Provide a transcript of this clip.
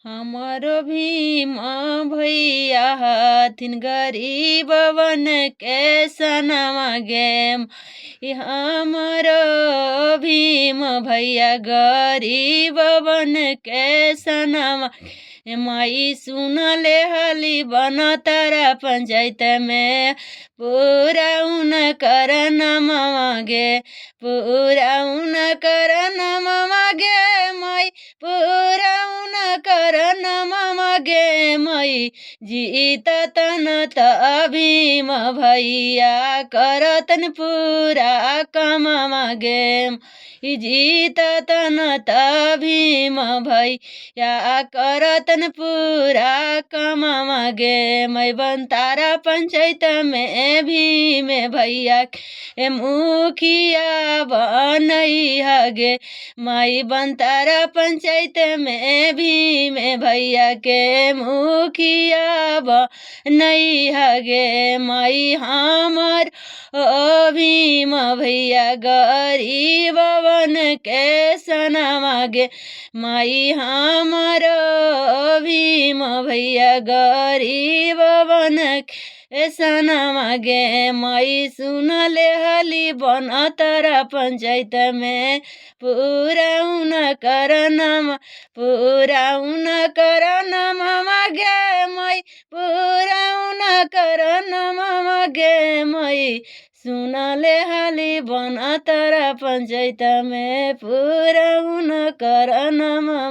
हमारो भीम भैया हथिन गरीबवन के सनवा गेम। हमारो भीम भैया गरीबवन के सनवा माई सुनले हली बन तारा पंचायत में पूरा उन कर मांगे पूरा उन कर मांगे माई पूरा उन कर मांगे माई जीता तन त भीम भैया करतन पूरा काम मांगे जीता तन त भीम भैया करतन पूरा काम मांगे मैं बनतारा पंचायत में भीम भैया के मुखिया बनई हगे माई बनतारा पंचायत में भीम भैया के मुखिया बनई हगे माई हमर ओ भीम भैया गरीब बन के सनवा गे माई हमर भीम भैया गरीब बन के सनवा गे माई सुनले हली बन तारा पंचायत में पूरा उन करनमा पूरा उन करनमा गे माई पूरा उन करनमा गे माई सुनले हली बन तारा पंचायत में पूरा उन करनमा